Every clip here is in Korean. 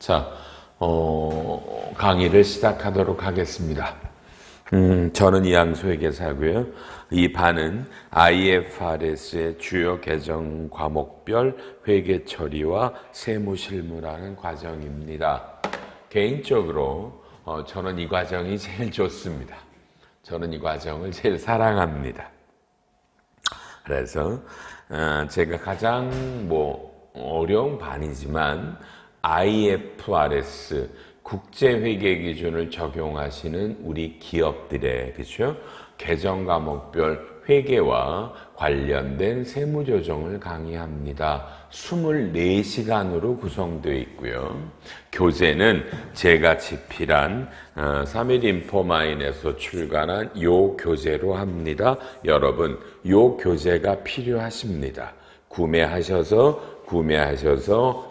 자, 강의를 시작하도록 하겠습니다. 저는 이양수 회계사고요. 이 반은 IFRS의 주요 계정 과목별 회계 처리와 세무 실무라는 과정입니다. 개인적으로 저는 이 과정이 제일 좋습니다. 저는 이 과정을 제일 사랑합니다. 그래서 제가 가장 어려운 반이지만 IFRS 국제회계 기준을 적용하시는 우리 기업들의 그렇죠? 계정 과목별 회계와 관련된 세무조정을 강의합니다. 24시간으로 구성되어 있고요. 교재는 제가 집필한 3일 인포마인에서 출간한 요 교재로 합니다. 여러분, 요 교재가 필요하십니다. 구매하셔서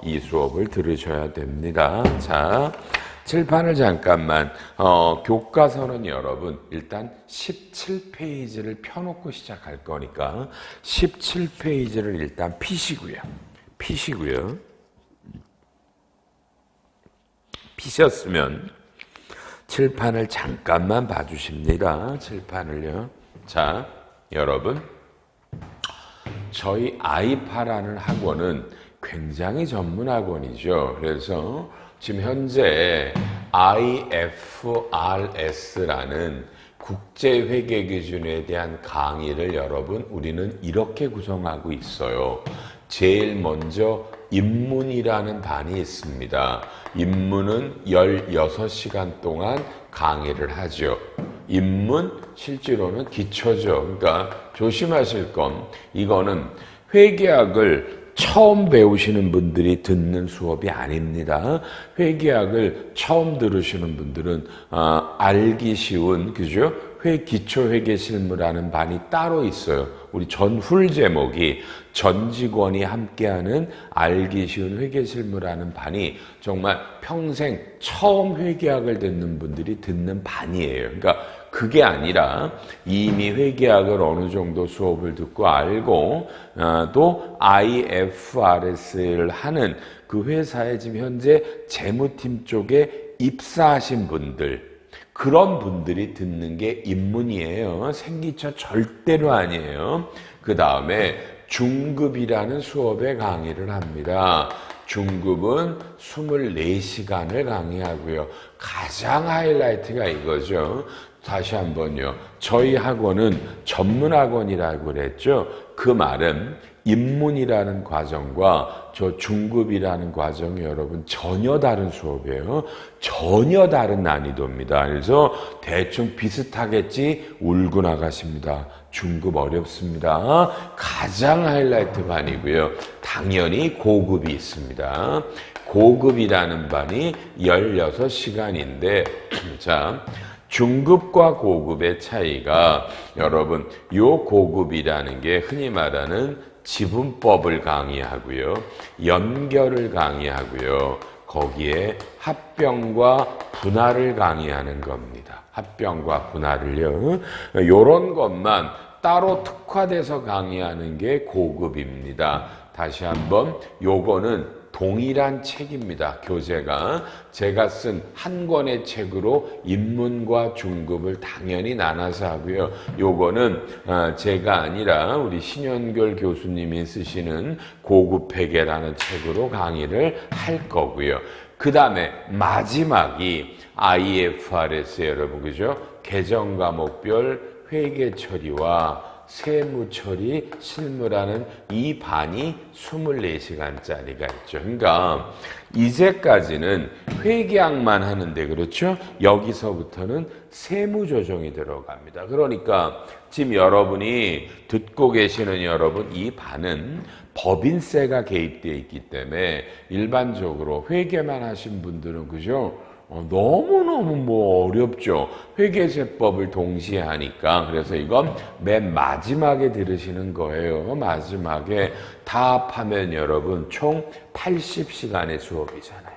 이 수업을 들으셔야 됩니다. 자, 칠판을 잠깐만, 교과서는 여러분, 일단 17페이지를 펴놓고 시작할 거니까, 17페이지를 일단 피시고요. 피셨으면, 칠판을 잠깐만 봐주십니다. 칠판을요. 자, 여러분. 저희 아이파라는 학원은 굉장히 전문 학원이죠. 그래서 지금 현재 IFRS라는 국제회계 기준에 대한 강의를 여러분 우리는 이렇게 구성하고 있어요. 제일 먼저 입문이라는 반이 있습니다. 입문은 16시간 동안 강의를 하죠. 입문 실제로는 기초죠. 그러니까 조심하실 건 이거는 회계학을 처음 배우시는 분들이 듣는 수업이 아닙니다. 회계학을 처음 들으시는 분들은 알기 쉬운 그죠? 기초회계실무라는 반이 따로 있어요. 우리 전훌 제목이 전직원이 함께하는 알기 쉬운 회계실무라는 반이 정말 평생 처음 회계학을 듣는 분들이 듣는 반이에요. 그러니까 그게 아니라 이미 회계학을 어느 정도 수업을 듣고 알고 또 IFRS를 하는 그 회사에 지금 현재 재무팀 쪽에 입사하신 분들 그런 분들이 듣는 게 입문이에요. 생기처 절대로 아니에요. 그 다음에 중급이라는 수업에 강의를 합니다. 중급은 24시간을 강의하고요. 가장 하이라이트가 이거죠. 다시 한번요. 저희 학원은 전문 학원이라고 그랬죠. 그 말은 입문이라는 과정과 저 중급이라는 과정이 여러분 전혀 다른 수업이에요. 전혀 다른 난이도입니다. 그래서 대충 비슷하겠지 울고 나가십니다. 중급 어렵습니다. 가장 하이라이트 반이고요. 당연히 고급이 있습니다. 고급이라는 반이 16시간인데 자 중급과 고급의 차이가 여러분 요 고급이라는 게 흔히 말하는 지분법을 강의하고요. 연결을 강의하고요. 거기에 합병과 분할을 강의하는 겁니다. 합병과 분할을요. 요런 것만 따로 특화돼서 강의하는 게 고급입니다. 다시 한번 요거는 동일한 책입니다. 교재가 제가 쓴 한 권의 책으로 입문과 중급을 당연히 나눠서 하고요. 요거는 제가 아니라 우리 신현결 교수님이 쓰시는 고급 회계라는 책으로 강의를 할 거고요. 그 다음에 마지막이 IFRS 여러분 그죠? 계정 과목별 회계 처리와 세무 처리, 실무라는 이 반이 24시간짜리가 있죠. 그러니까 이제까지는 회계학만 하는데 그렇죠? 여기서부터는 세무 조정이 들어갑니다. 그러니까 지금 여러분이 듣고 계시는 여러분 이 반은 법인세가 개입되어 있기 때문에 일반적으로 회계만 하신 분들은 그죠? 너무너무 어렵죠. 회계세법을 동시에 하니까. 그래서 이건 맨 마지막에 들으시는 거예요. 마지막에 다 합하면 여러분 총 80시간의 수업이잖아요.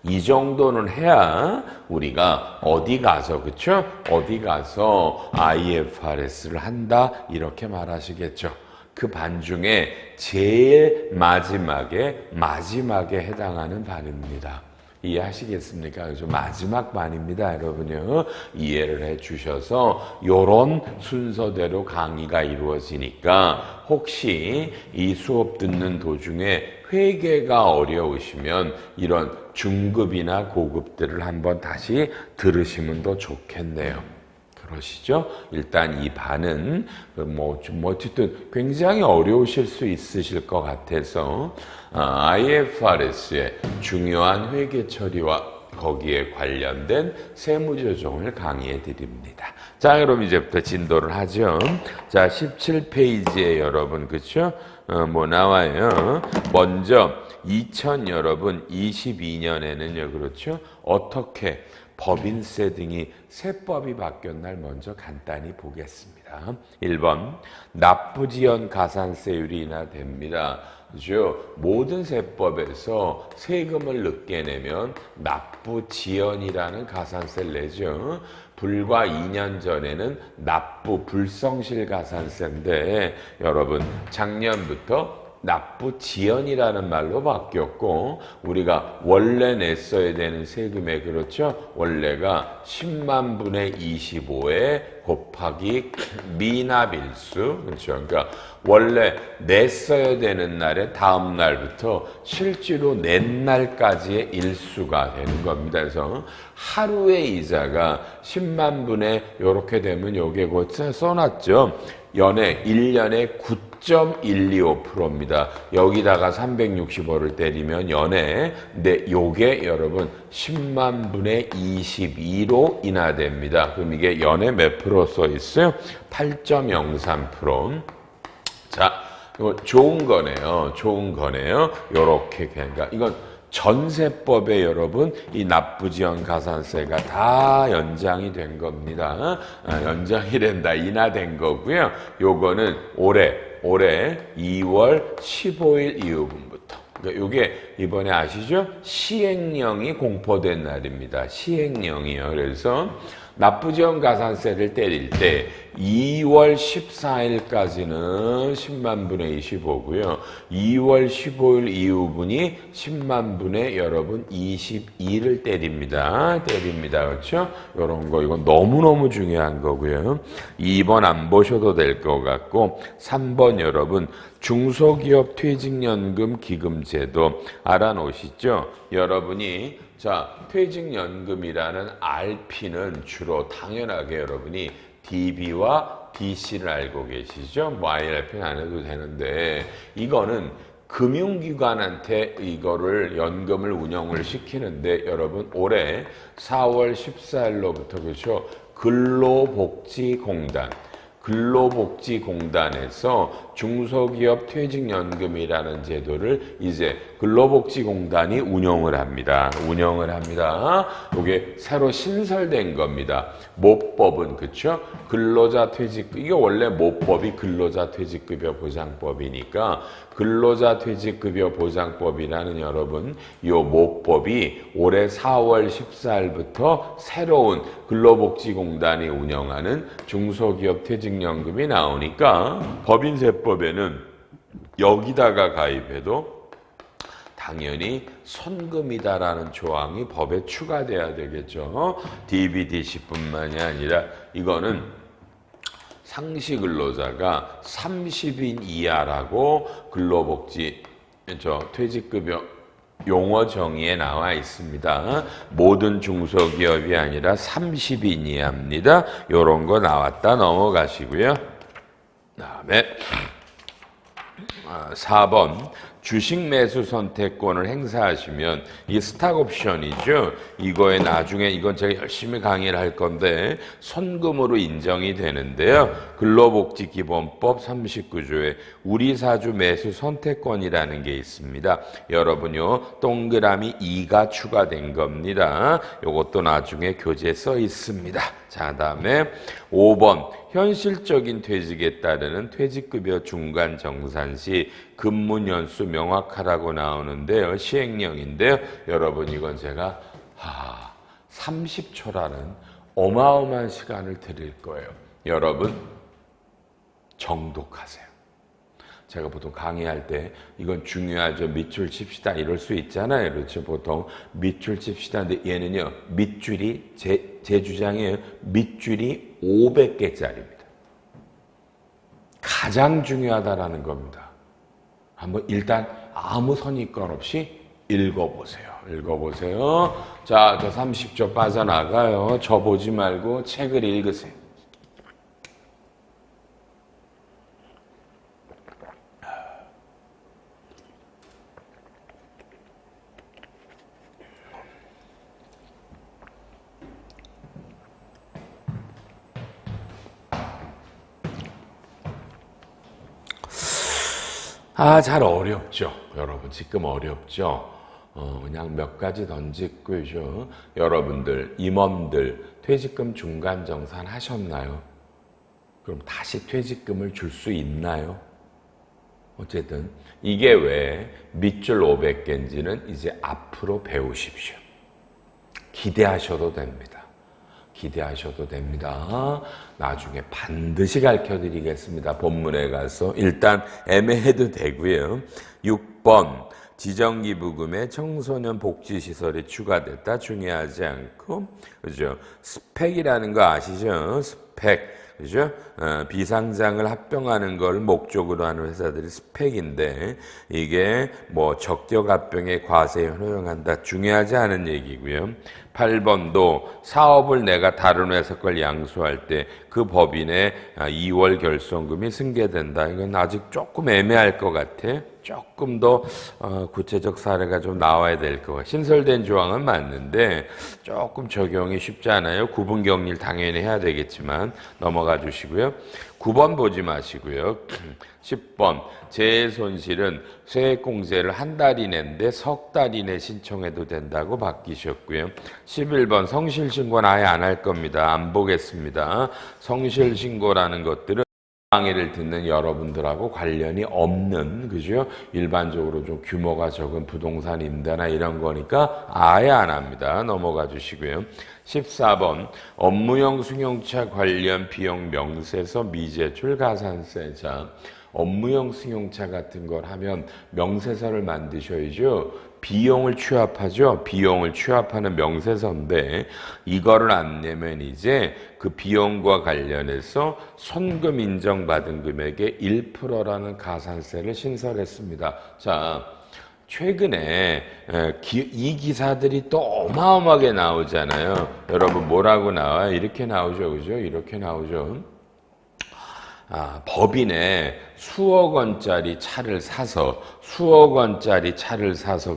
이 정도는 해야 우리가 어디 가서 그쵸? 어디 가서 IFRS를 한다 이렇게 말하시겠죠. 그 반 중에 제일 마지막에 해당하는 반입니다. 이해하시겠습니까? 그래서 마지막 반입니다, 여러분요. 이해를 해주셔서 요런 순서대로 강의가 이루어지니까 혹시 이 수업 듣는 도중에 회계가 어려우시면 이런 중급이나 고급들을 한번 다시 들으시면 더 좋겠네요. 그러시죠? 일단 이 반은 어쨌든 굉장히 어려우실 수 있으실 것 같아서 IFRS의 중요한 회계 처리와 거기에 관련된 세무조정을 강의해 드립니다. 자, 그럼 이제부터 진도를 하죠. 자, 17페이지에 여러분, 그쵸? 나와요. 먼저, 여러분, 22년에는요, 그렇죠? 어떻게 법인세 등이 세법이 바뀐 날 먼저 간단히 보겠습니다. 1번, 납부지연 가산세율이 인하됩니다. 그죠? 모든 세법에서 세금을 늦게 내면 납부지연이라는 가산세를 내죠. 불과 2년 전에는 납부 불성실 가산세인데 여러분 작년부터 납부지연이라는 말로 바뀌었고 우리가 원래 냈어야 되는 세금에 그렇죠? 원래가 10만 분의 25에 곱하기 미납일수 그렇죠? 그러니까 원래 냈어야 되는 날에 다음 날부터 실제로 낸 날까지의 일수가 되는 겁니다. 그래서 하루의 이자가 10만 분의 이렇게 되면 요게 곧 써놨죠. 1년에 9.125%입니다. 여기다가 365를 때리면 연에 근데 요게 여러분 10만 분의 22로 인하됩니다. 그럼 이게 연에 몇 프로 써 있어요? 8.03%. 자, 이거 좋은 거네요. 요렇게 그러니까 이건 전세법에 여러분 이 납부지연 가산세가 다 연장이 된 겁니다. 연장이 된다, 인하된 거고요. 요거는 올해 2월 15일 이후부터. 그러니까 요게 이번에 아시죠? 시행령이 공포된 날입니다. 시행령이요. 그래서 납부지연 가산세를 때릴 때 2월 14일까지는 10만 분의 25고요. 2월 15일 이후분이 10만 분의 여러분 22를 때립니다. 그렇죠? 요런 거 이건 너무너무 중요한 거고요. 2번 안 보셔도 될 것 같고 3번 여러분 중소기업 퇴직연금 기금제도 알아놓으시죠? 여러분이 자, 퇴직연금이라는 RP는 주로 당연하게 여러분이 DB와 DC를 알고 계시죠? IRP는 안 해도 되는데 이거는 금융기관한테 이거를 연금을 운영을 시키는데 여러분 올해 4월 14일로부터 그렇죠? 근로복지공단에서 중소기업 퇴직연금이라는 제도를 이제 근로복지공단이 운영을 합니다. 이게 새로 신설된 겁니다. 모법은 그쵸? 근로자 퇴직급 이게 원래 모법이 근로자 퇴직급여 보장법이니까 근로자 퇴직급여 보장법이라는 여러분 요 모법이 올해 4월 14일부터 새로운 근로복지공단이 운영하는 중소기업 퇴직연금이 나오니까 법인세법에는 여기다가 가입해도 당연히 선금이다라는 조항이 법에 추가돼야 되겠죠. DBDC뿐만이 아니라 이거는 상시 근로자가 30인 이하라고 근로복지 퇴직급여 용어 정의에 나와 있습니다. 모든 중소기업이 아니라 30인 이하입니다. 요런 거 나왔다 넘어가시고요. 다음에 4번 주식 매수 선택권을 행사하시면 이 스탁 옵션이죠. 이거에 나중에 이건 제가 열심히 강의를 할 건데 선금으로 인정이 되는데요. 근로복지기본법 39조에 우리사주 매수 선택권이라는 게 있습니다. 여러분요 동그라미 2가 추가된 겁니다. 요것도 나중에 교재에 써 있습니다. 자, 다음에 5번 현실적인 퇴직에 따르는 퇴직급여 중간 정산 시 근무연수 명확하라고 나오는데요. 시행령인데요. 여러분 이건 제가 30초라는 어마어마한 시간을 드릴 거예요. 여러분 정독하세요. 제가 보통 강의할 때 이건 중요하죠. 밑줄 칩시다. 이럴 수 있잖아요. 그렇죠. 보통 밑줄 칩시다. 근데 얘는요. 밑줄이 제 주장이에요. 밑줄이 500개짜리입니다. 가장 중요하다라는 겁니다. 한번 일단 아무 선입견 없이 읽어보세요. 읽어보세요. 자, 저 30초 빠져나가요. 저 보지 말고 책을 읽으세요. 잘 어렵죠. 여러분, 지금 어렵죠. 그냥 몇 가지 던지고요. 여러분들, 임원들, 퇴직금 중간 정산 하셨나요? 그럼 다시 퇴직금을 줄 수 있나요? 어쨌든, 이게 왜 밑줄 500개인지는 이제 앞으로 배우십시오. 기대하셔도 됩니다. 기대하셔도 됩니다. 나중에 반드시 가르쳐드리겠습니다. 본문에 가서 일단 애매해도 되고요. 6번 지정기부금에 청소년 복지시설이 추가됐다. 중요하지 않고 그죠? 스펙이라는 거 아시죠? 스펙 그죠? 비상장을 합병하는 걸 목적으로 하는 회사들이 스펙인데 이게 뭐 적격 합병의 과세에 허용한다. 중요하지 않은 얘기고요. 8번도 사업을 내가 다른 회사 걸 양수할 때 그 법인의 2월 결손금이 승계된다. 이건 아직 조금 애매할 것 같아. 조금 더 구체적 사례가 좀 나와야 될 것 같아요. 신설된 조항은 맞는데 조금 적용이 쉽지 않아요. 구분격리를 당연히 해야 되겠지만 넘어가 주시고요. 9번 보지 마시고요. 10번 재해손실은 세액공제를 한 달 이내인데 석 달 이내 신청해도 된다고 바뀌셨고요. 11번 성실신고는 아예 안 할 겁니다. 안 보겠습니다. 성실신고라는 것들은 강의를 듣는 여러분들하고 관련이 없는 그죠? 일반적으로 좀 규모가 적은 부동산 임대나 이런 거니까 아예 안 합니다. 넘어가 주시고요. 14번 업무용 승용차 관련 비용 명세서 미제출 가산세. 자, 업무용 승용차 같은 걸 하면 명세서를 만드셔야죠. 비용을 취합하죠. 비용을 취합하는 명세서인데 이거를 안 내면 이제 그 비용과 관련해서 손금 인정받은 금액의 1%라는 가산세를 신설했습니다. 자, 최근에 이 기사들이 또 어마어마하게 나오잖아요. 여러분 뭐라고 나와요? 이렇게 나오죠. 그죠? 이렇게 나오죠. 법인에 수억 원짜리 차를 사서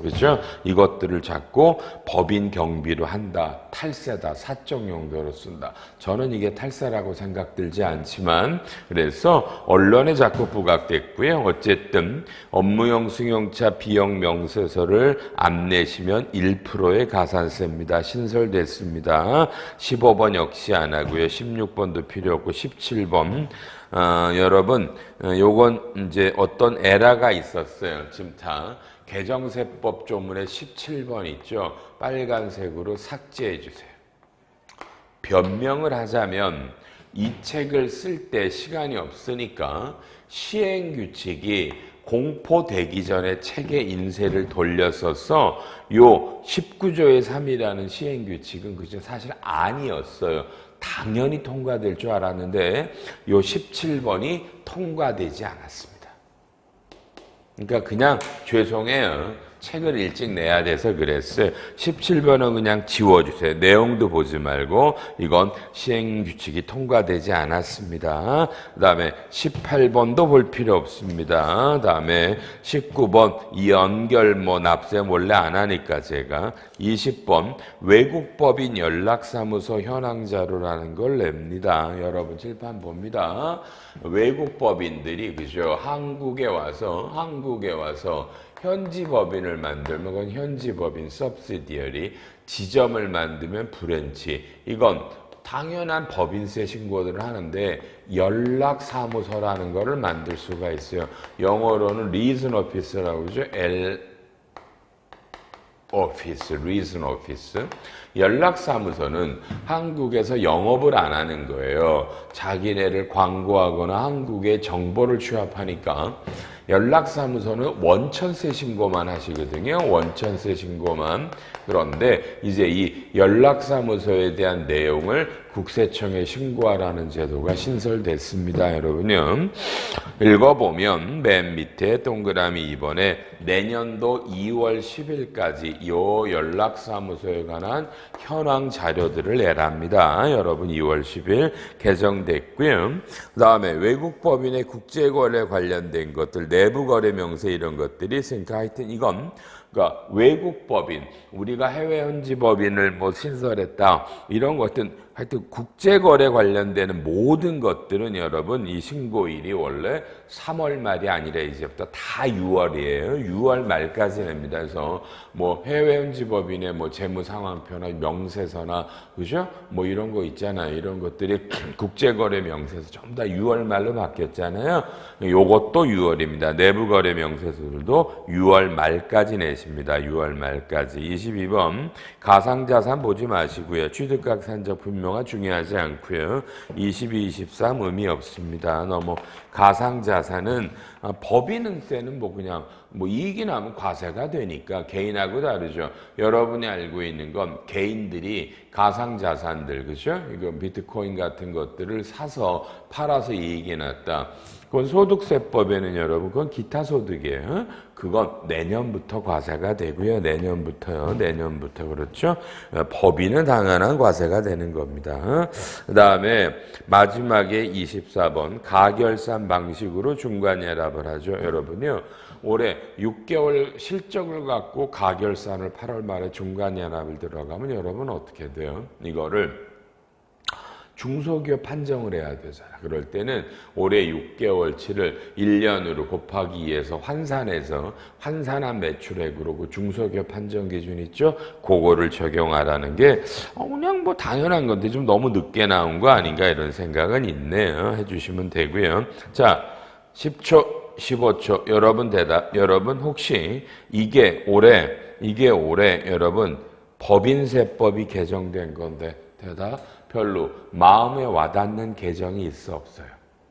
그죠? 이것들을 자꾸 법인 경비로 한다. 탈세다. 사적 용도로 쓴다. 저는 이게 탈세라고 생각들지 않지만 그래서 언론에 자꾸 부각됐고요. 어쨌든 업무용 승용차 비용 명세서를 안 내시면 1%의 가산세입니다. 신설됐습니다. 15번 역시 안 하고요. 16번도 필요 없고 17번 여러분, 요건 이제 어떤 에러가 있었어요. 지금 다 개정세법 조문에 17번 있죠. 빨간색으로 삭제해 주세요. 변명을 하자면 이 책을 쓸 때 시간이 없으니까 시행규칙이 공포되기 전에 책의 인쇄를 돌렸어서 요 19조의 3이라는 시행규칙은 그저 사실 아니었어요. 당연히 통과될 줄 알았는데 요 17번이 통과되지 않았습니다. 그러니까 그냥 죄송해요. 책을 일찍 내야 돼서 그랬어요. 17번은 그냥 지워주세요. 내용도 보지 말고 이건 시행규칙이 통과되지 않았습니다. 그 다음에 18번도 볼 필요 없습니다. 그 다음에 19번 이 연결 납세 원래 안 하니까 제가 20번 외국법인 연락사무소 현황자료라는 걸 냅니다. 여러분 칠판 봅니다. 외국법인들이 그죠? 한국에 와서 현지 법인을 만들면 그건 현지 법인 subsidiary, 지점을 만들면 브랜치. 이건 당연한 법인세 신고들을 하는데 연락사무소라는 거를 만들 수가 있어요. 영어로는 리즌 오피스라고 그러죠. 리즌 오피스. 연락사무소는 한국에서 영업을 안 하는 거예요. 자기네를 광고하거나 한국에 정보를 취합하니까 연락사무소는 원천세 신고만 하시거든요. 원천세 신고만. 그런데 이제 이 연락사무소에 대한 내용을 국세청에 신고하라는 제도가 신설됐습니다. 여러분요. 읽어보면 맨 밑에 동그라미 2번에 내년도 2월 10일까지 요 연락사무소에 관한 현황 자료들을 내랍니다. 여러분 2월 10일 개정됐고요. 그 다음에 외국법인의 국제거래 관련된 것들, 내부거래 명세 이런 것들이 있으니까 하여튼 이건 그러니까 외국법인, 우리가 해외 현지 법인을 뭐 신설했다 이런 것들은 하여튼 국제거래 관련되는 모든 것들은 여러분 이 신고일이 원래 3월 말이 아니라 이제부터 다 6월이에요. 6월 말까지 냅니다. 그래서 뭐 해외 현지 법인의 뭐 재무 상황표나 명세서나 그죠? 뭐 이런 거 있잖아요. 이런 것들이 국제거래 명세서 전부 다 6월 말로 바뀌었잖아요. 요것도 6월입니다. 내부거래 명세서들도 6월 말까지 내십니다. 6월 말까지. 22번 가상자산 보지 마시고요. 취득각 산적 분명화 중요하지 않고요. 22, 23 의미 없습니다. 너무 가상자산은 법인은세는 뭐 그냥 뭐 이익이 나면 과세가 되니까 개인하고 다르죠. 여러분이 알고 있는 건 개인들이 가상자산들 그죠? 이거 비트코인 같은 것들을 사서 팔아서 이익이 났다. 그건 소득세법에는 여러분 그건 기타 소득이에요. 그건 내년부터 과세가 되고요. 내년부터요. 내년부터 그렇죠. 법인은 당연한 과세가 되는 겁니다. 그 다음에 마지막에 24번 가결산 방식으로 중간예납을 하죠. 여러분요. 올해 6개월 실적을 갖고 가결산을 8월 말에 중간예납을 들어가면 여러분 어떻게 돼요? 이거를 중소기업 판정을 해야 되잖아. 그럴 때는 올해 6개월치를 1년으로 곱하기 2해서 환산해서 환산한 매출액으로 그 중소기업 판정 기준 있죠? 그거를 적용하라는 게 그냥 뭐 당연한 건데 좀 너무 늦게 나온 거 아닌가 이런 생각은 있네요. 해주시면 되고요. 자, 10초, 15초 여러분 대답. 여러분 혹시 이게 올해 여러분 법인세법이 개정된 건데 대답. 별로 마음에 와닿는 개정이 있어 없어요?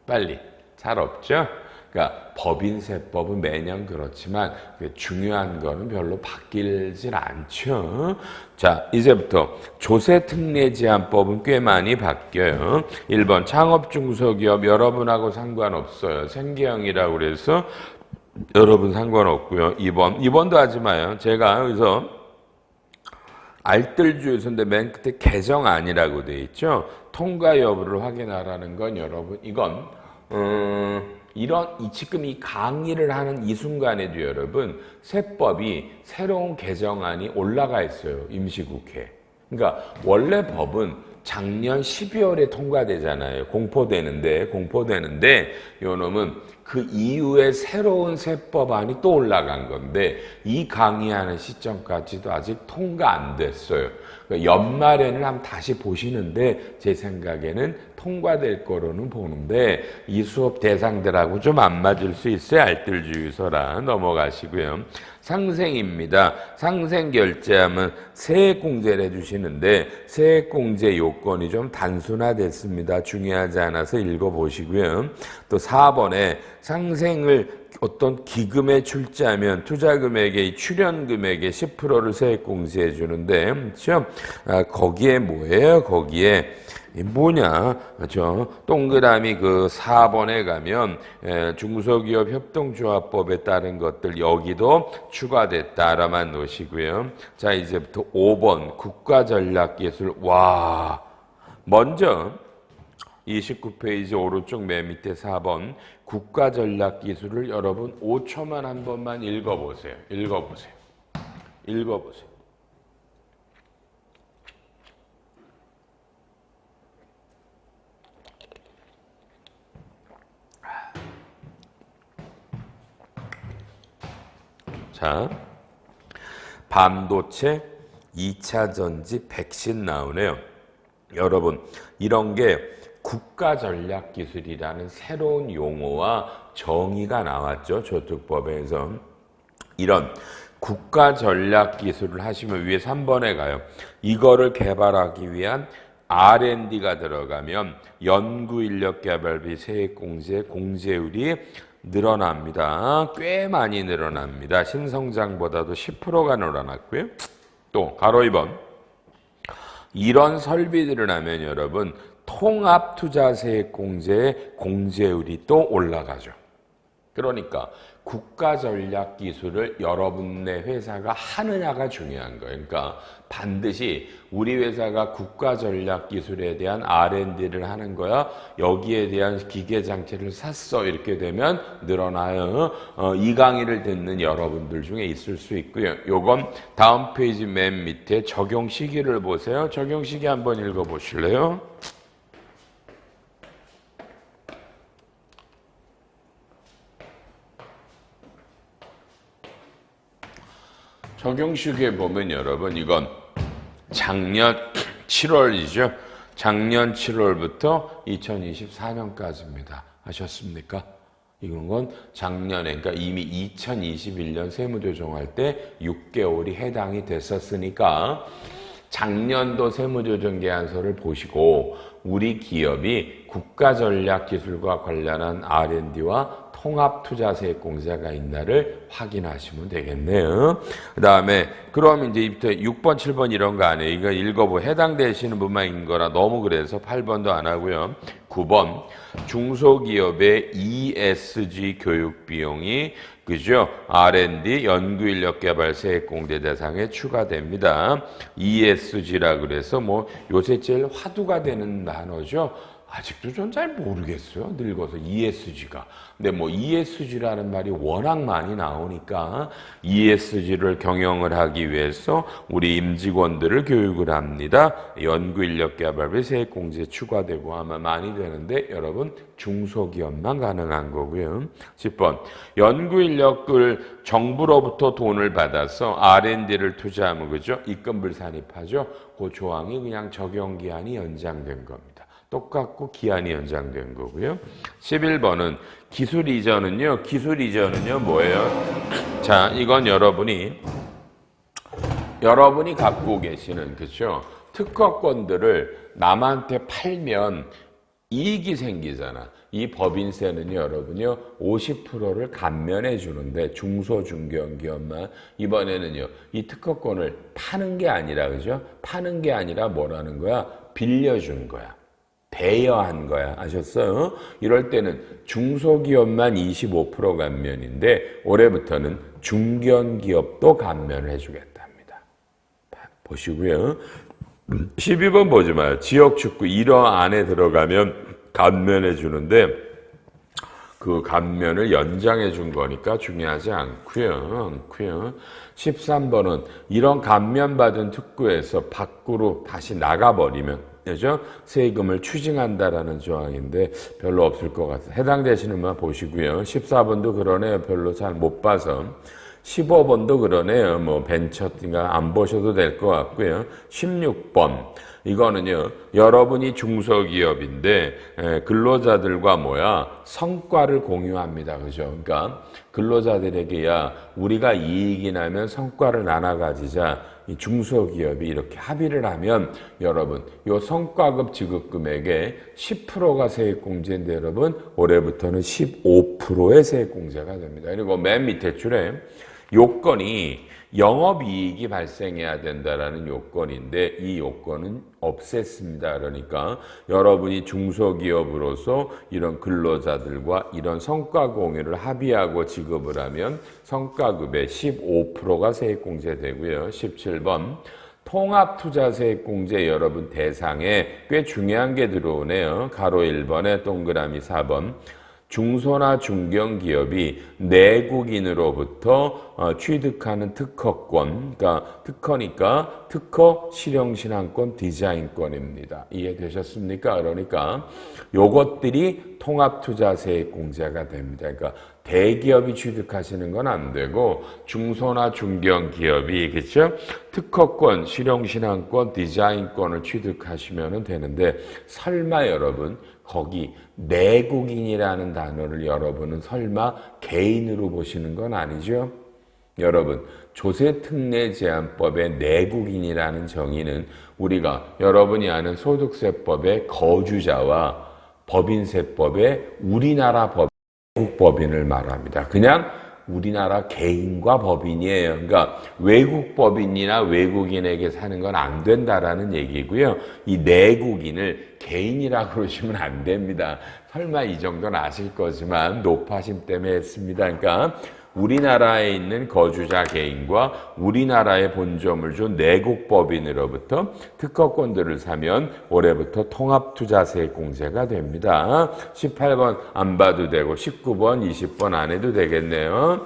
빨리. 잘 없죠? 그러니까 법인세법은 매년 그렇지만 중요한 거는 별로 바뀌질 않죠. 자, 이제부터 조세특례제한법은 꽤 많이 바뀌어요. 1번 창업중소기업 여러분하고 상관없어요. 생계형이라고 그래서 여러분 상관없고요. 2번도 하지 마요. 제가 여기서 알뜰주유소인데 맨 끝에 개정안이라고 돼 있죠. 통과 여부를 확인하라는 건 여러분 이건 지금 이 강의를 하는 이 순간에도 여러분 세법이 새로운 개정안이 올라가 있어요. 임시국회. 그러니까 원래 법은 작년 12월에 통과되잖아요. 공포되는데 요놈은 그 이후에 새로운 세법안이 또 올라간 건데 이 강의하는 시점까지도 아직 통과 안 됐어요. 그러니까 연말에는 한번 다시 보시는데 제 생각에는 통과될 거로는 보는데 이 수업 대상들하고 좀 안 맞을 수 있어요. 알뜰주유소라 넘어가시고요. 상생입니다. 상생 결제하면 세액공제를 해주시는데 세액공제 요건이 좀 단순화됐습니다. 중요하지 않아서 읽어보시고요. 또 4번에 상생을 어떤 기금에 출자하면 투자금액의 출연금액의 10%를 세액공제해 주는데 그렇죠? 거기에 뭐예요? 거기에 뭐냐, 그렇죠? 동그라미 그 4번에 가면 중소기업 협동조합법에 따른 것들 여기도 추가됐다라만 놓으시고요. 자, 이제부터 5번 국가전략기술. 와, 먼저 29페이지 오른쪽 맨 밑에 4번 국가전략기술을 여러분 5초만 한 번만 읽어보세요. 읽어보세요. 자, 반도체, 2차 전지, 백신 나오네요. 여러분, 이런 게 국가전략기술이라는 새로운 용어와 정의가 나왔죠. 저축법에서. 이런 국가전략기술을 하시면 위에 3번에 가요. 이거를 개발하기 위한 R&D가 들어가면 연구인력개발비 세액공제 공제율이 늘어납니다. 꽤 많이 늘어납니다. 신성장보다도 10%가 늘어났고요. 또 가로 2번 이런 설비들을 하면 여러분 통합투자세액공제의 공제율이 또 올라가죠. 그러니까 국가전략기술을 여러분의 회사가 하느냐가 중요한 거예요. 그러니까 반드시 우리 회사가 국가전략기술에 대한 R&D를 하는 거야. 여기에 대한 기계장치를 샀어. 이렇게 되면 늘어나요. 이 강의를 듣는 여러분들 중에 있을 수 있고요. 요건 다음 페이지 맨 밑에 적용 시기를 보세요. 적용 시기 한번 읽어보실래요? 적용 시기에 보면 여러분 이건 작년 7월이죠. 작년 7월부터 2024년까지입니다. 아셨습니까? 이건 건 작년에 그러니까 이미 2021년 세무조정할 때 6개월이 해당이 됐었으니까 작년도 세무조정계약서를 보시고 우리 기업이 국가전략기술과 관련한 R&D와 통합투자세액공제가 있나를 확인하시면 되겠네요. 그 다음에 그럼 이제 6번, 7번 이런 거 아니에요. 이거 읽어보 해당되시는 분만 거라 너무 그래서 8번도 안 하고요. 9번 중소기업의 ESG 교육 비용이 그죠? R&D 연구인력개발세액공제 대상에 추가됩니다. ESG라 그래서 뭐 요새 제일 화두가 되는 단어죠. 아직도 전 잘 모르겠어요. 늙어서 ESG가. 근데 뭐 ESG라는 말이 워낙 많이 나오니까 ESG를 경영을 하기 위해서 우리 임직원들을 교육을 합니다. 연구인력개발비 세액공제 추가되고 아마 많이 되는데 여러분 중소기업만 가능한 거고요. 10번 연구인력을 정부로부터 돈을 받아서 R&D를 투자하면 그죠? 입금불 산입하죠. 그 조항이 그냥 적용기한이 연장된 겁니다. 똑같고 기한이 연장된 거고요. 11번은 기술 이전은요. 기술 이전은요 뭐예요? 자, 이건 여러분이 갖고 계시는 그죠? 특허권들을 남한테 팔면 이익이 생기잖아. 이 법인세는 여러분요 50%를 감면해 주는데 중소중견기업만 이번에는요 이 특허권을 파는 게 아니라 그죠? 파는 게 아니라 뭐라는 거야? 빌려준 거야. 대여한 거야. 아셨어요? 이럴 때는 중소기업만 25% 감면인데 올해부터는 중견기업도 감면을 해주겠답니다. 보시고요. 12번 보지 마요. 지역축구 1호 안에 들어가면 감면해 주는데 그 감면을 연장해 준 거니까 중요하지 않고요. 13번은 이런 감면받은 특구에서 밖으로 다시 나가버리면 그죠? 세금을 추징한다라는 조항인데 별로 없을 것 같아요. 해당되시는 분 보시고요. 14번도 그러네요. 별로 잘 못 봐서. 15번도 그러네요. 뭐 벤처인가 안 보셔도 될 것 같고요. 16번 이거는요. 여러분이 중소기업인데 근로자들과 성과를 공유합니다. 그죠? 그러니까 근로자들에게 우리가 이익이 나면 성과를 나눠 가지자. 이 중소기업이 이렇게 합의를 하면 여러분 요 성과급 지급 금액의 10%가 세액공제인데 여러분 올해부터는 15%의 세액공제가 됩니다. 그리고 맨 밑에 줄에 요건이 영업이익이 발생해야 된다라는 요건인데 이 요건은 없앴습니다. 그러니까 여러분이 중소기업으로서 이런 근로자들과 이런 성과 공유를 합의하고 지급을 하면 성과급의 15%가 세액공제되고요. 17번 통합투자세액공제 여러분 대상에 꽤 중요한 게 들어오네요. 가로 1번에 동그라미 4번 중소나 중견기업이 내국인으로부터 취득하는 특허권, 그러니까 특허니까 특허 실용신앙권 디자인권입니다. 이해되셨습니까? 그러니까 요것들이 통합투자세액공제가 됩니다. 그러니까 대기업이 취득하시는 건 안 되고 중소나 중견기업이 그렇죠? 특허권, 실용신앙권, 디자인권을 취득하시면 되는데 설마 여러분 거기 내국인이라는 단어를 여러분은 설마 개인으로 보시는 건 아니죠? 여러분 조세특례제한법의 내국인이라는 정의는 우리가 여러분이 아는 소득세법의 거주자와 법인세법의 우리나라 법 외국 법인을 말합니다. 그냥 우리나라 개인과 법인이에요. 그러니까 외국 법인이나 외국인에게 사는 건 안 된다라는 얘기고요. 이 내국인을 개인이라고 그러시면 안 됩니다. 설마 이 정도는 아실 거지만 노파심 때문에 했습니다. 그러니까 우리나라에 있는 거주자 개인과 우리나라에 본점을 준 내국 법인으로부터 특허권들을 사면 올해부터 통합투자세액공제가 됩니다. 18번 안 봐도 되고 19번, 20번 안 해도 되겠네요.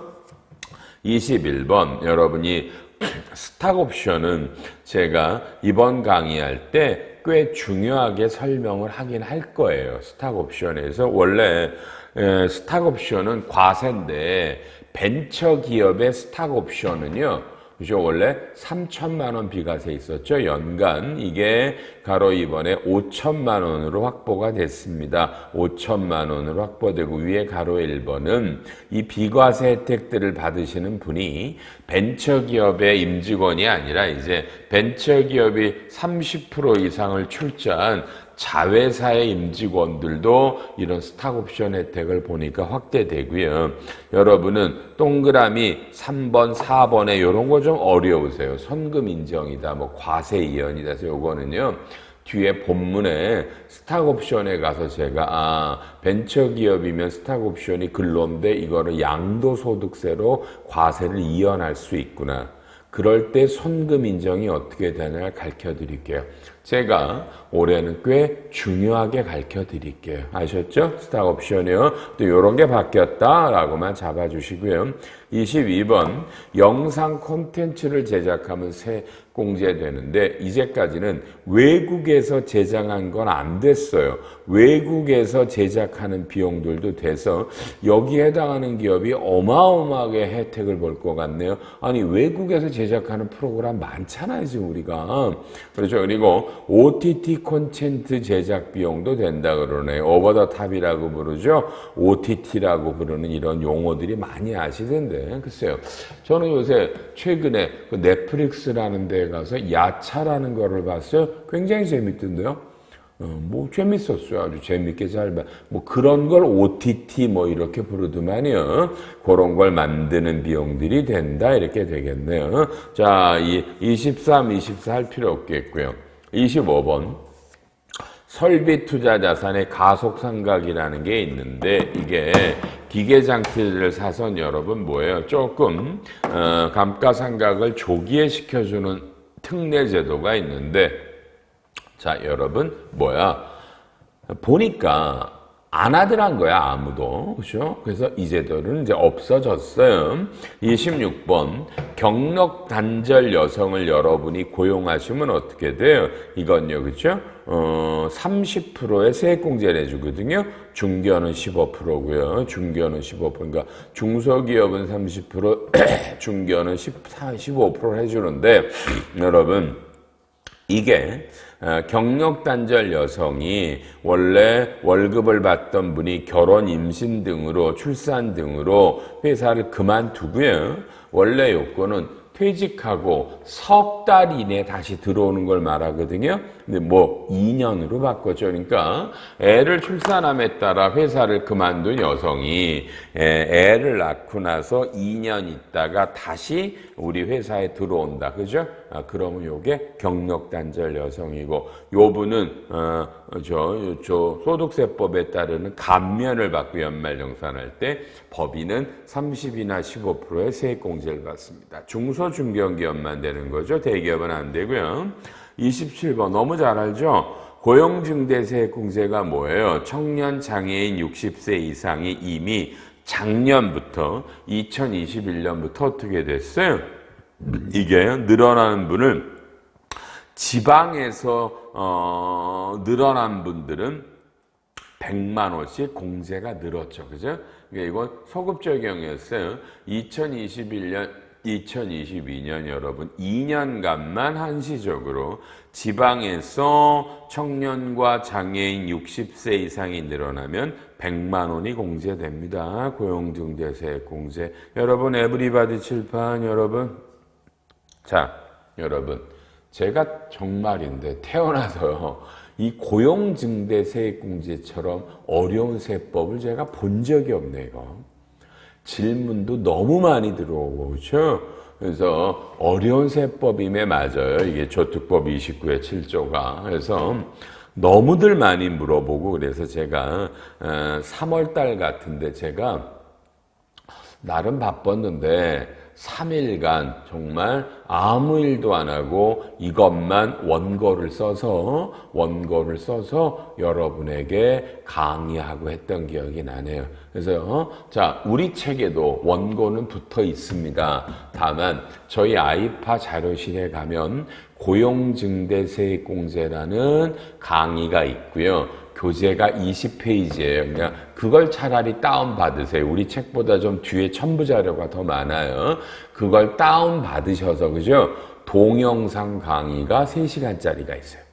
21번 여러분이 스탁옵션은 제가 이번 강의할 때 꽤 중요하게 설명을 하긴 할 거예요. 스탁옵션에서 원래 스탁옵션은 과세인데 벤처기업의 스탁옵션은요. 그죠? 원래 3천만 원 비과세 있었죠. 연간. 이게 가로 이번에 5천만 원으로 확보가 됐습니다. 5천만 원으로 확보되고 위에 가로 1번은 이 비과세 혜택들을 받으시는 분이 벤처기업의 임직원이 아니라 이제 벤처기업이 30% 이상을 출자한 자회사의 임직원들도 이런 스탁옵션 혜택을 보니까 확대되고요. 여러분은 동그라미 3번, 4번에 이런 거 좀 어려우세요. 선금 인정이다, 뭐 과세 이연이다. 그래서 요거는요. 뒤에 본문에 스탁옵션에 가서 제가 벤처기업이면 스탁옵션이 근로인데 이거를 양도소득세로 과세를 이연할 수 있구나. 그럴 때 선금 인정이 어떻게 되나 가르쳐 드릴게요. 제가 올해는 꽤 중요하게 가르쳐 드릴게요. 아셨죠? 스탁옵션이요. 또 이런 게 바뀌었다라고만 잡아주시고요. 22번 영상 콘텐츠를 제작하면 세공제되는데 이제까지는 외국에서 제작한 건 안 됐어요. 외국에서 제작하는 비용들도 돼서 여기에 해당하는 기업이 어마어마하게 혜택을 볼 것 같네요. 아니 외국에서 제작하는 프로그램 많잖아요 지금 우리가. 그렇죠. 그리고 OTT 콘텐츠 제작 비용도 된다 그러네요. 오버 더 탑이라고 부르죠. OTT라고 부르는 이런 용어들이 많이 아시던데. 글쎄요. 저는 요새 최근에 그 넷플릭스라는 데에 가서 야차라는 거를 봤어요. 굉장히 재밌던데요. 뭐 재밌었어요. 아주 재밌게 잘 봐. 뭐 그런 걸 OTT 뭐 이렇게 부르더만요. 그런 걸 만드는 비용들이 된다 이렇게 되겠네요. 자, 23, 24 할 필요 없겠고요. 25번 설비 투자 자산의 가속상각이라는 게 있는데 이게 기계장치를 사선 여러분 뭐예요? 조금 감가상각을 조기에 시켜주는 특례 제도가 있는데 자 여러분 뭐야? 보니까 안 하더란 거야 아무도. 그렇죠? 그래서 이 제도는 이제 없어졌어요. 26번 경력 단절 여성을 여러분이 고용하시면 어떻게 돼요? 이건요. 그렇죠? 30%의 세액공제를 해주거든요. 중견은 15%고요. 중견은 15%. 그러니까 중소기업은 30%, 중견은 15% 해주는데 여러분 이게 경력 단절 여성이 원래 월급을 받던 분이 결혼, 임신 등으로 출산 등으로 회사를 그만두고요. 원래 요건은 퇴직하고 석 달 이내 다시 들어오는 걸 말하거든요. 근데 뭐 2년으로 바꿨죠. 그러니까 애를 출산함에 따라 회사를 그만둔 여성이 애를 낳고 나서 2년 있다가 다시 우리 회사에 들어온다. 그죠? 그러면 요게 경력 단절 여성이고 요 분은 저 소득세법에 따르는 감면을 받고 연말정산할 때 법인은 30이나 15%의 세액공제를 받습니다. 중소중견기업만 되는 거죠. 대기업은 안 되고요. 27번 너무 잘 알죠? 고용증대세액공제가 뭐예요? 청년 장애인 60세 이상이 이미 작년부터 2021년부터 어떻게 됐어요? 이게 늘어나는 분을 지방에서 늘어난 분들은 100만 원씩 공제가 늘었죠. 그죠? 그러니까 이건 소급 적용이었어요. 2022년 여러분 2년간만 한시적으로 지방에서 청년과 장애인 60세 이상이 늘어나면 100만 원이 공제됩니다. 고용증대세액 공제. 여러분 에브리바디 칠판 여러분. 자 여러분 제가 정말인데 태어나서 이 고용증대 세액공제처럼 어려운 세법을 제가 본 적이 없네요. 이거. 질문도 너무 많이 들어오고 그렇죠? 그래서 어려운 세법임에 맞아요. 이게 저특법 29의 7조가. 그래서 너무들 많이 물어보고 그래서 제가 3월 달 같은데 제가 나름 바빴는데 3일간 정말 아무 일도 안 하고 이것만 원고를 써서 여러분에게 강의하고 했던 기억이 나네요. 그래서 자, 우리 책에도 원고는 붙어 있습니다. 다만 저희 아이파 자료실에 가면 고용증대세액공제라는 강의가 있고요. 교재가 20페이지예요. 그냥 그걸 차라리 다운받으세요. 우리 책보다 좀 뒤에 첨부 자료가 더 많아요. 그걸 다운받으셔서 그죠? 동영상 강의가 3시간짜리가 있어요.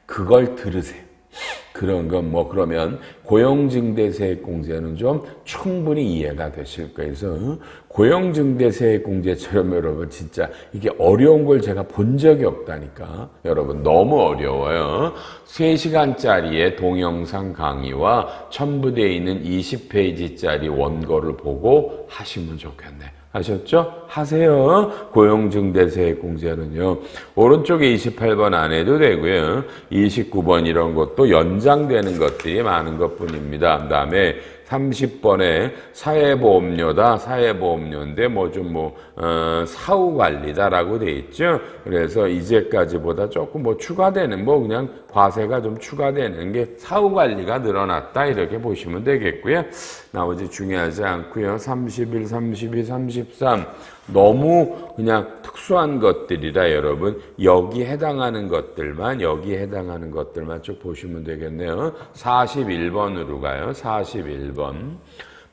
그걸 들으세요. 그런 건 뭐 그러면 고용증대세액공제는 좀 충분히 이해가 되실 거예요. 그래서 고용증대세액공제처럼 여러분 진짜 이게 어려운 걸 제가 본 적이 없다니까. 여러분 너무 어려워요. 3시간짜리의 동영상 강의와 첨부되어 있는 20페이지짜리 원고를 보고 하시면 좋겠네. 아셨죠? 하세요. 고용증대세액공제는요. 오른쪽에 28번 안 해도 되고요. 29번 이런 것도 연장되는 것들이 많은 것뿐입니다. 그 다음에 30번에 사회보험료다. 사회보험료인데 사후관리다라고 돼 있죠. 그래서 이제까지보다 조금 추가되는 그냥 과세가 좀 추가되는 게 사후관리가 늘어났다 이렇게 보시면 되겠고요. 나머지 중요하지 않고요. 31, 32, 33 너무 그냥 특수한 것들이라 여러분 여기에 해당하는 것들만 쭉 보시면 되겠네요. 41번으로 가요. 41번.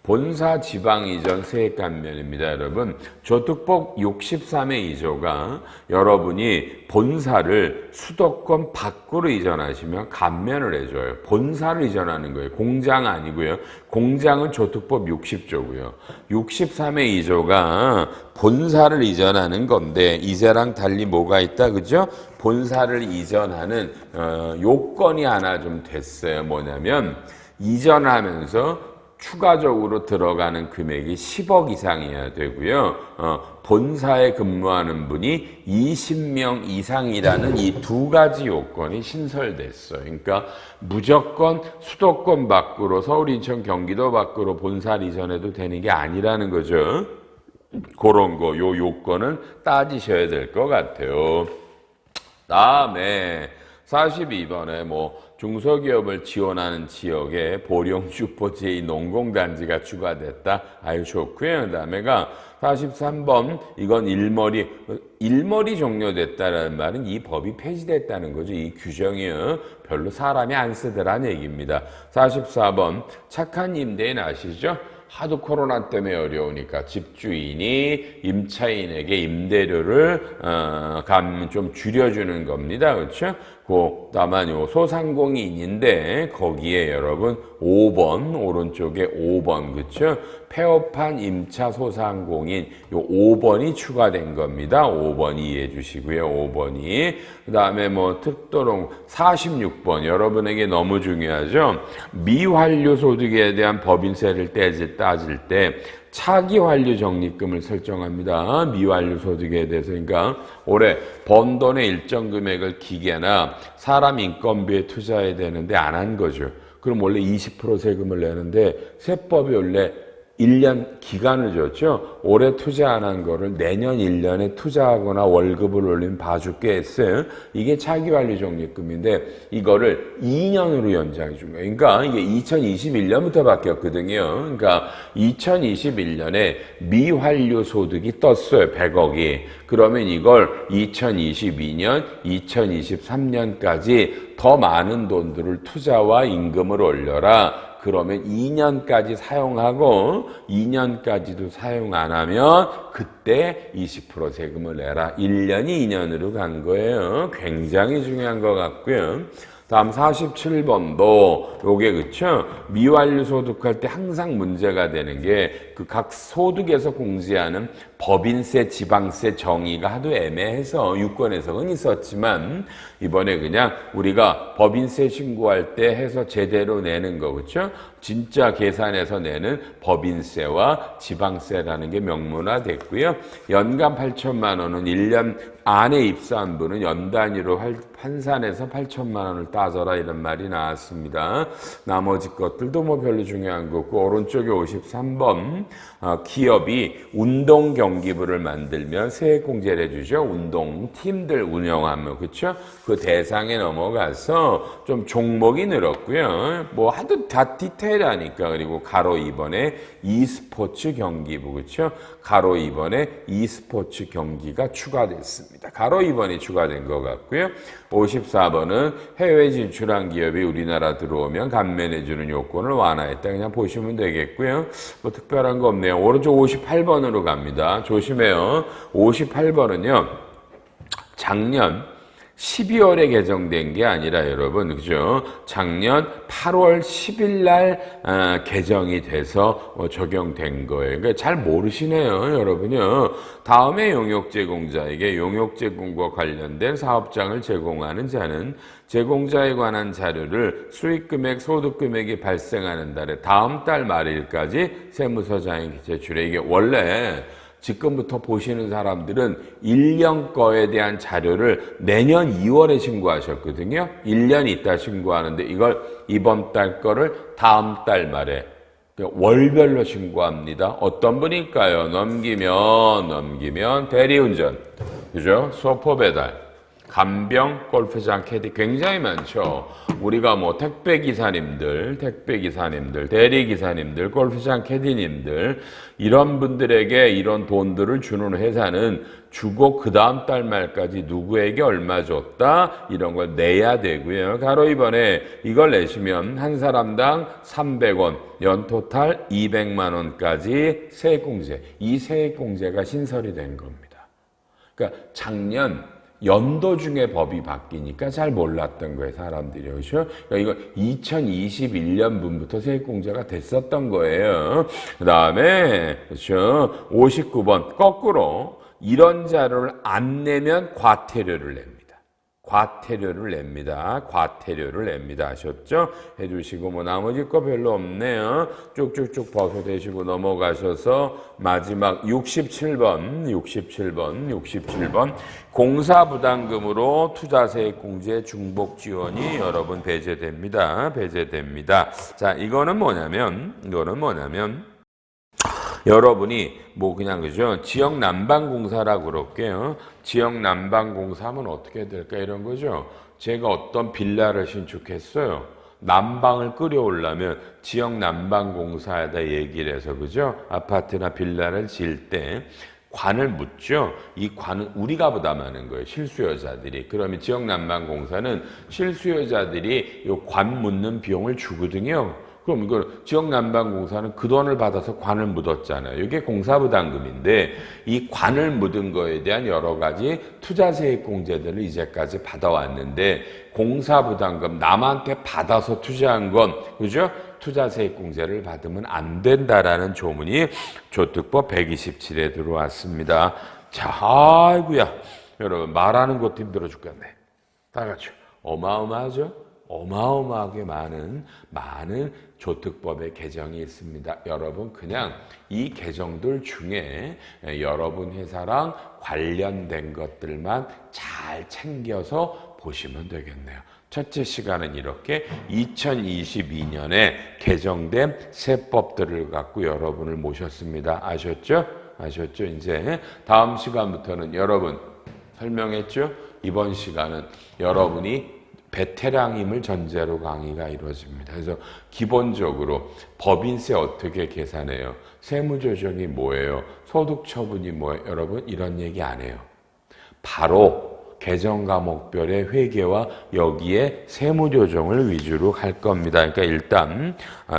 본사 지방 이전 세액 감면입니다. 여러분 저특법 63의 2조가 여러분이 본사를 수도권 밖으로 이전하시면 감면을 해줘요. 본사를 이전하는 거예요. 공장 아니고요. 공장은 저특법 60조고요. 63의 2조가 본사를 이전하는 건데 이제랑 달리 뭐가 있다 그죠? 본사를 이전하는 요건이 하나 좀 됐어요. 뭐냐면 이전하면서 추가적으로 들어가는 금액이 10억 이상이어야 되고요. 본사에 근무하는 분이 20명 이상이라는 이 두 가지 요건이 신설됐어요. 그러니까 무조건 수도권 밖으로 서울, 인천, 경기도 밖으로 본사를 이전해도 되는 게 아니라는 거죠. 그런 거, 요 요건은 따지셔야 될 것 같아요. 다음에 42번에 중소기업을 지원하는 지역에 보령 슈퍼 제2 농공단지가 추가됐다. 아유 좋고요. 그 다음에가 43번 이건 일머리 종료됐다라는 말은 이 법이 폐지됐다는 거죠. 이 규정이요. 별로 사람이 안 쓰더라는 얘기입니다. 44번 착한 임대인 아시죠? 하도 코로나 때문에 어려우니까 집주인이 임차인에게 임대료를 좀 줄여주는 겁니다. 그렇죠? 다만 요 소상공인인데 거기에 여러분 5번 오른쪽에 5번 그렇죠? 폐업한 임차 소상공인 요 5번이 추가된 겁니다. 5번 이해해 주시고요. 5번이 그다음에 특도롱 46번 여러분에게 너무 중요하죠. 미환류 소득에 대한 법인세를 따질 때 차기 환류 적립금을 설정합니다. 미환류 소득에 대해서 그러니까 올해 번 돈의 일정 금액을 기계나 사람 인건비에 투자해야 되는데 안 한 거죠. 그럼 원래 20% 세금을 내는데 세법이 원래 1년 기간을 줬죠. 올해 투자 안 한 거를 내년 1년에 투자하거나 월급을 올리면 봐줄게 했어요. 이게 차기환류 적립금인데 이거를 2년으로 연장해 준 거예요. 그러니까 이게 2021년부터 바뀌었거든요. 그러니까 2021년에 미환류 소득이 떴어요. 100억이. 그러면 이걸 2022년, 2023년까지 더 많은 돈들을 투자와 임금을 올려라. 그러면 2년까지 사용하고 2년까지도 사용 안 하면 그때 20% 세금을 내라. 1년이 2년으로 간 거예요. 굉장히 중요한 것 같고요. 다음 47번도 요게 그쵸? 미완료 소득할 때 항상 문제가 되는 게 그 각 소득에서 공제하는 법인세, 지방세 정의가 하도 애매해서 유권 해석은 있었지만 이번에 그냥 우리가 법인세 신고할 때 해서 제대로 내는 거 그쵸? 진짜 계산해서 내는 법인세와 지방세라는 게 명문화됐고요. 연간 8천만 원은 1년 안에 입사한 분은 연 단위로 환산해서 8천만 원을 따져라 이런 말이 나왔습니다. 나머지 것들도 뭐 별로 중요한 거 없고 오른쪽에 53번 기업이 운동 경기부를 만들면 세액공제를 해주죠. 운동팀들 운영하면 그렇죠? 그 대상에 넘어가서 좀 종목이 늘었고요. 뭐 하도 다 디테일하니까 그리고 가로 2번에 e스포츠 경기부 그렇죠? 가로 2번에 e스포츠 경기가 추가됐습니다. 가로 2번이 추가된 것 같고요. 54번은 해외 진출한 기업이 우리나라 들어오면 감면해주는 요건을 완화했다. 그냥 보시면 되겠고요. 뭐 특별한 거 없네요. 오른쪽 58번으로 갑니다. 조심해요. 58번은요. 작년 12월에 개정된 게 아니라 여러분 그죠? 작년 8월 10일 날 개정이 돼서 적용된 거예요. 그러니까 잘 모르시네요, 여러분요. 다음에 용역 제공자에게 용역 제공과 관련된 사업장을 제공하는 자는 제공자에 관한 자료를 수익금액, 소득금액이 발생하는 달에 다음 달 말일까지 세무서장에게 제출해. 이게 원래 지금부터 보시는 사람들은 1년 거에 대한 자료를 내년 2월에 신고하셨거든요. 1년 있다 신고하는데 이걸 이번 달 거를 다음 달 말에 월별로 신고합니다. 어떤 분일까요? 넘기면 대리운전, 그죠? 소포 배달, 간병, 골프장 캐디 굉장히 많죠. 우리가 뭐 택배기사님들, 대리기사님들, 골프장 캐디님들 이런 분들에게 이런 돈들을 주는 회사는 주고 그 다음 달 말까지 누구에게 얼마 줬다 이런 걸 내야 되고요. 가로 이번에 이걸 내시면 한 사람당 300원, 연 토탈 200만 원까지 세액공제. 이 세액공제가 신설이 된 겁니다. 그러니까 작년 연도 중에 법이 바뀌니까 잘 몰랐던 거예요, 사람들이. 그렇죠? 그러니까 이거 2021년분부터 세액공제가 됐었던 거예요. 그 다음에, 그렇죠? 59번, 거꾸로 이런 자료를 안 내면 과태료를 냅니다. 과태료를 냅니다. 아셨죠? 해주시고, 뭐, 나머지 거 별로 없네요. 쭉쭉쭉 벗어대시고 넘어가셔서, 마지막 67번. 공사부담금으로 투자세액공제 중복 지원이 여러분 배제됩니다. 자, 이거는 뭐냐면, 여러분이 뭐 그냥 그죠? 지역 난방공사라고 그럴게요. 지역 난방공사하면 어떻게 될까 이런 거죠. 제가 어떤 빌라를 신축했어요. 난방을 끓여오려면 지역 난방공사에다 얘기를 해서 그죠? 아파트나 빌라를 지을 때 관을 묻죠. 이 관은 우리가 부담하는 거예요. 실수요자들이. 그러면 지역 난방공사는 실수요자들이 이 관 묻는 비용을 주거든요. 그럼 이걸 지역난방공사는 그 돈을 받아서 관을 묻었잖아요. 이게 공사부담금인데 이 관을 묻은 거에 대한 여러 가지 투자세액공제들을 이제까지 받아왔는데 공사부담금 남한테 받아서 투자한 건 그죠? 투자세액공제를 받으면 안 된다라는 조문이 조특법 127에 들어왔습니다. 자, 아이고야. 여러분 말하는 것도 힘들어 죽겠네. 다 같이 어마어마하죠? 어마어마하게 많은 조특법의 개정이 있습니다. 여러분 그냥 이 개정들 중에 여러분 회사랑 관련된 것들만 잘 챙겨서 보시면 되겠네요. 첫째 시간은 이렇게 2022년에 개정된 세법들을 갖고 여러분을 모셨습니다. 아셨죠? 이제 다음 시간부터는 여러분 설명했죠? 이번 시간은 여러분이 베테랑임을 전제로 강의가 이루어집니다. 그래서 기본적으로 법인세 어떻게 계산해요? 세무조정이 뭐예요? 소득처분이 뭐예요? 여러분 이런 얘기 안 해요. 바로 개정 과목별의 회계와 여기에 세무조정을 위주로 할 겁니다. 그러니까 일단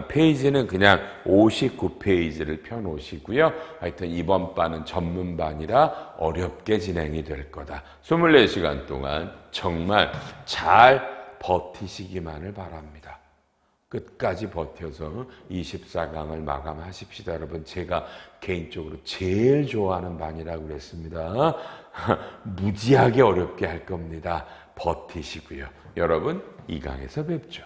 페이지는 그냥 59페이지를 펴놓으시고요. 하여튼 이번 반은 전문반이라 어렵게 진행이 될 거다. 24시간 동안 정말 잘 버티시기만을 바랍니다. 끝까지 버텨서 24강을 마감하십시다. 여러분, 제가 개인적으로 제일 좋아하는 반이라고 그랬습니다. 무지하게 어렵게 할 겁니다. 버티시고요. 여러분, 2강에서 뵙죠.